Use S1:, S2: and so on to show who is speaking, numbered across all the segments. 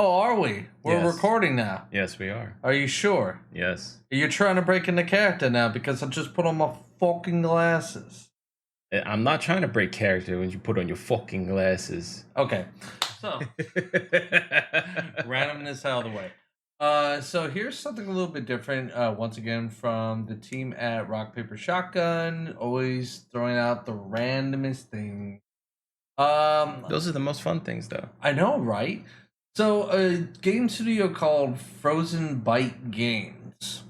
S1: Oh, are we? We're
S2: Yes.
S1: recording now.
S2: Yes, we are.
S1: Are you sure?
S2: Yes.
S1: You're trying to break into character now because I just put on my fucking glasses.
S2: I'm not trying to break character when you put on your fucking glasses.
S1: Okay. So, randomness out of the way. So here's something a little bit different. Once again, from the team at Rock Paper Shotgun, always throwing out the randomest thing.
S2: Those are the most fun things, though.
S1: I know, right? So, a game studio called FrozenbyteGames.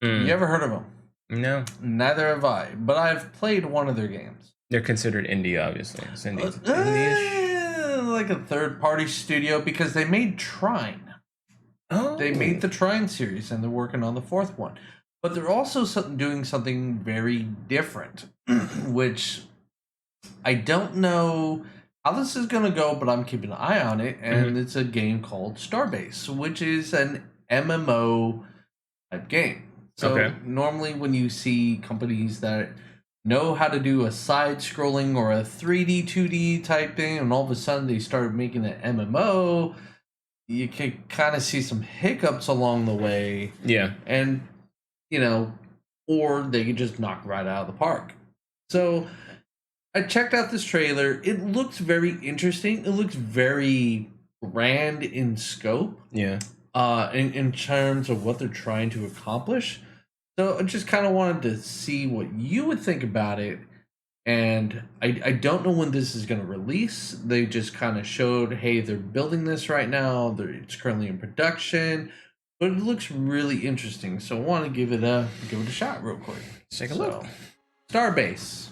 S1: You ever heard of them?
S2: No.
S1: Neither have I, but I've played one of their games.
S2: They're considered indie, obviously. It's indie-ish.
S1: Like a third-party studio because they made Trine.
S2: Oh.
S1: They made the Trine series, and they're working on the fourth one. But they're also doing something very different, which I don't know how this is going to go, but I'm keeping an eye on it, and it's a game called Starbase, which is an MMO type game. So normally when you see companies that know how to do a side-scrolling or a 3D, 2D type thing, and all of a sudden they start making an MMO, you can kind of see some hiccups along the way.
S2: Yeah.
S1: And, you know, or they could just knock right out of the park. So I checked out this trailer. It looks very interesting. It looks very grand in scope.
S2: Yeah.
S1: In terms of what they're trying to accomplish. So I just kind of wanted to see what you would think about it. And I don't know when this is going to release. They just kind of showed, hey, they're building this right now. It's currently in production. But it looks really interesting. So I want to give it a shot real quick.
S2: Let's take a look.
S1: Starbase.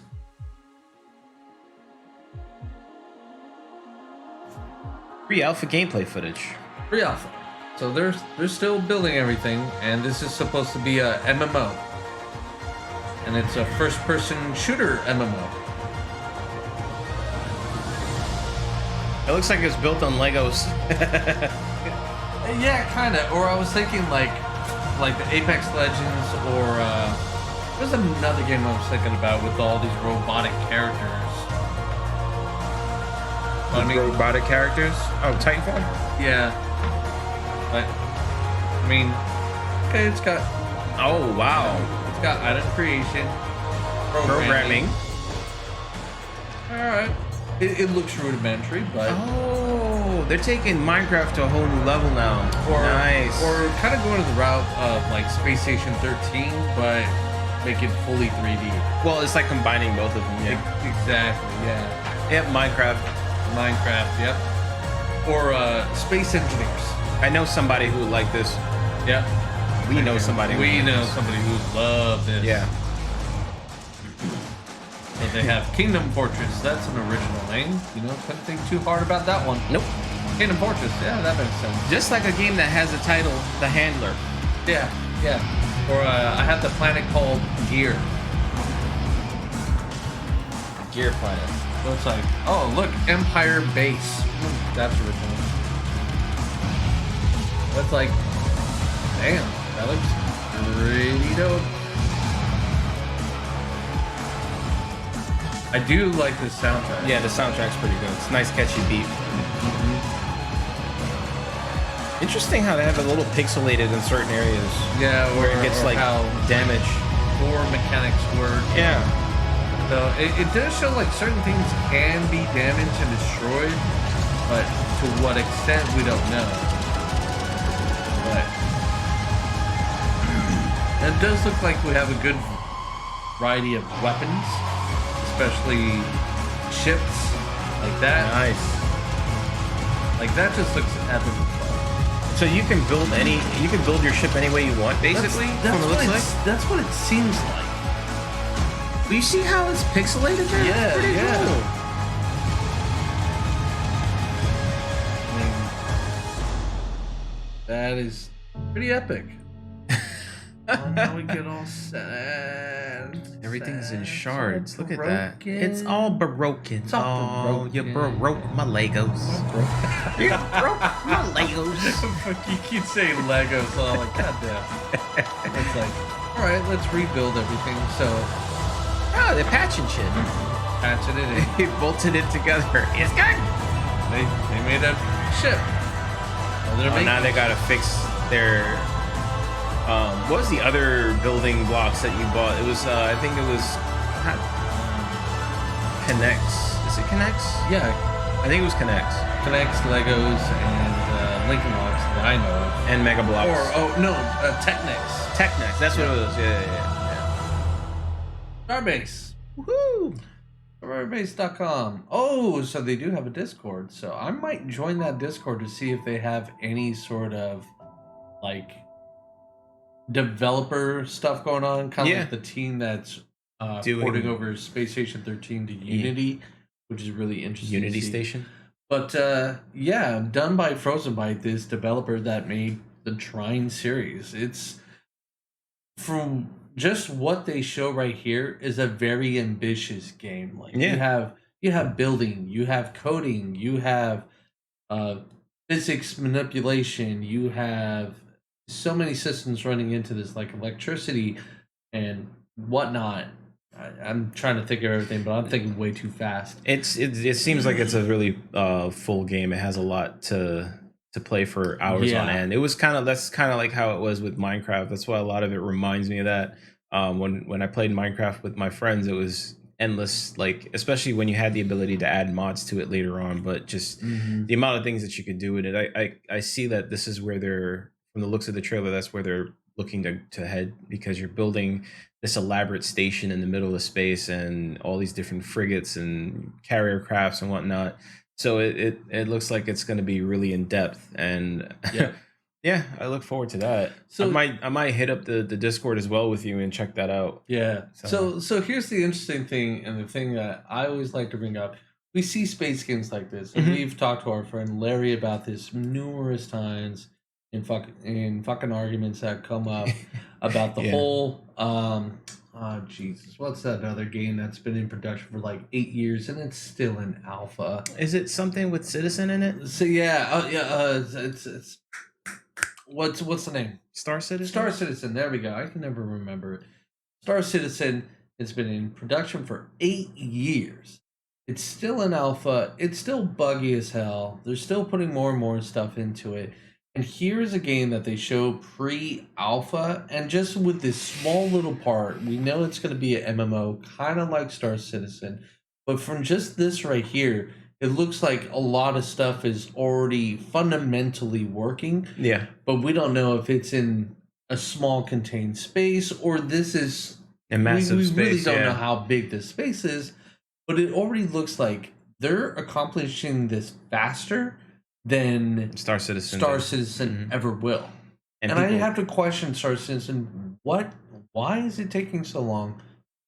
S2: Pre-alpha gameplay footage.
S1: Pre-alpha. So they're still building everything, and this is supposed to be a MMO. And it's a first-person shooter MMO.
S2: It looks like it's built on Legos.
S1: Yeah, kind of. Or I was thinking like the Apex Legends, or there's another game I was thinking about with all these robotic characters.
S2: Robotic characters? Oh, Titanfall?
S1: Yeah. But, I mean, okay, it's got...
S2: Oh, wow.
S1: It's got item creation.
S2: Programming.
S1: Alright. It looks rudimentary, but...
S2: Oh, they're taking Minecraft to a whole new level now. Nice.
S1: Or kind of going to the route of, like, Space Station 13, but make it fully 3D.
S2: Well, it's like combining both of them, yeah.
S1: Exactly, yeah.
S2: Yep, Minecraft,
S1: yep. Or Space Engineers.
S2: I know somebody who would like this.
S1: Yep.
S2: We know somebody who would
S1: love this.
S2: Yeah.
S1: So they have Kingdom Fortress. That's an original name. You know, couldn't think too hard about that one.
S2: Nope.
S1: Kingdom Fortress. Yeah, that makes sense.
S2: Just like a game that has a title, The Handler.
S1: Yeah, yeah. Or I have the planet called Gear.
S2: Gear Planet.
S1: So it's like, oh, look, Empire Base. That's original. That's like, damn, that looks pretty dope. I do like this soundtrack.
S2: Yeah, the soundtrack's pretty good. It's a nice, catchy beat. Interesting how they have it a little pixelated in certain areas.
S1: Yeah,
S2: where it gets like
S1: how
S2: damage.
S1: Core mechanics work.
S2: Yeah.
S1: So it does show like certain things can be damaged and destroyed, but to what extent we don't know. But it does look like we have a good variety of weapons, especially ships like that.
S2: Nice.
S1: Like that just looks epic.
S2: So you can build your ship any way you want, basically.
S1: That's what it seems like.
S2: But you see how it's pixelated there?
S1: Yeah,
S2: Pretty cool.
S1: I mean, that is pretty epic. Oh, now we get all sad.
S2: Everything's in shards. Look at that.
S1: broken.
S2: It's all broken.
S1: It's all
S2: You
S1: broken.
S2: broke my Legos. You broke my Legos.
S1: You keep saying Legos, so I'm like, goddamn. It's like, all right, let's rebuild everything. So,
S2: Oh, they're patching shit.
S1: patching it in.
S2: They bolted it together. It's good.
S1: They made a ship.
S2: Now they gotta fix their. What was the other building blocks that you bought? It was I think it was Connects. Is it Connects?
S1: Yeah,
S2: I think it was Connects.
S1: Connects, Legos, and Lincoln Logs that I know of.
S2: And Mega Blocks.
S1: Or Technics.
S2: Technics. That's what it was. Yeah.
S1: Starbase.
S2: Woohoo!
S1: Starbase.com. Oh, so they do have a Discord. So I might join that Discord to see if they have any sort of like developer stuff going on. Kind of like the team that's porting over Space Station 13 to Unity, which is really interesting.
S2: Unity Station.
S1: But yeah, done by FrozenByte, this developer that made the Trine series. It's from just what they show right here is a very ambitious game. Like you have building, you have coding, you have physics manipulation, you have so many systems running into this, like electricity and whatnot. I'm trying to think of everything, but I'm thinking way too fast.
S2: It seems like it's a really full game. It has a lot to play for hours on end. That's kind of like how it was with Minecraft. That's why a lot of it reminds me of that. When I played Minecraft with my friends, it was endless. Like especially when you had the ability to add mods to it later on, but just the amount of things that you could do with it. I see that this is where they're, from the looks of the trailer, that's where they're looking to head, because you're building this elaborate station in the middle of space and all these different frigates and carrier crafts and whatnot. So it looks like it's going to be really in depth, and yeah, I look forward to that. So I might hit up the Discord as well with you and check that out.
S1: Yeah. So here's the interesting thing, and the thing that I always like to bring up. We see space games like this, and we've talked to our friend Larry about this numerous times in fucking arguments that come up about the whole Jesus, what's that other game that's been in production for like 8 years and it's still in alpha?
S2: Is it something with Citizen in it?
S1: So it's what's the name?
S2: Star Citizen?
S1: Star Citizen, there we go. I can never remember it. Star Citizen has been in production for 8 years. It's still in alpha. It's still buggy as hell. They're still putting more and more stuff into it. And here's a game that they show pre-alpha, and just with this small little part, we know it's going to be an MMO, kind of like Star Citizen. But from just this right here, it looks like a lot of stuff is already fundamentally working.
S2: Yeah.
S1: But we don't know if it's in a small contained space or this is
S2: a massive space.
S1: We really don't know how big this space is, but it already looks like they're accomplishing this faster than
S2: Star Citizen
S1: ever will. And I have to question Star Citizen. Why is it taking so long?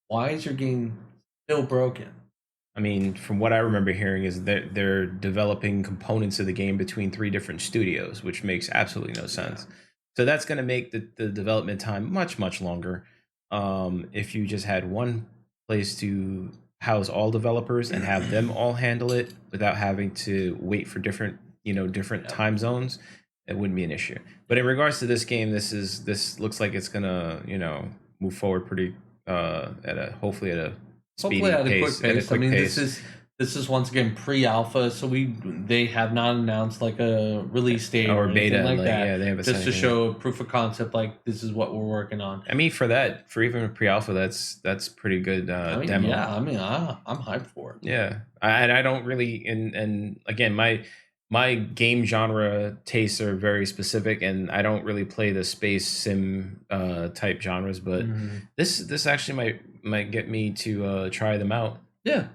S1: Why is your game still broken?
S2: I mean, from what I remember hearing is that they're developing components of the game between 3 different studios, which makes absolutely no sense. So that's going to make the development time much, much longer. If you just had one place to house all developers and have them all handle it without having to wait for different time zones, it wouldn't be an issue. But in regards to this game, this looks like it's gonna move forward pretty hopefully at a speedy pace.
S1: Quick pace. I mean, this is once again pre-alpha, so they have not announced like a release date
S2: or beta
S1: like that.
S2: Yeah, they have
S1: just to show proof of concept, like this is what we're working on.
S2: I mean, for even pre-alpha, that's pretty good demo.
S1: Yeah, I mean, I'm hyped for it.
S2: Yeah, I don't really, and again, my game genre tastes are very specific, and I don't really play the space sim type genres, but this actually might get me to try them out.
S1: Yeah.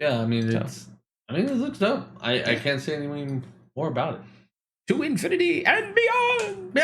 S1: I mean, it looks dope. I can't say anything more about it.
S2: To infinity and beyond.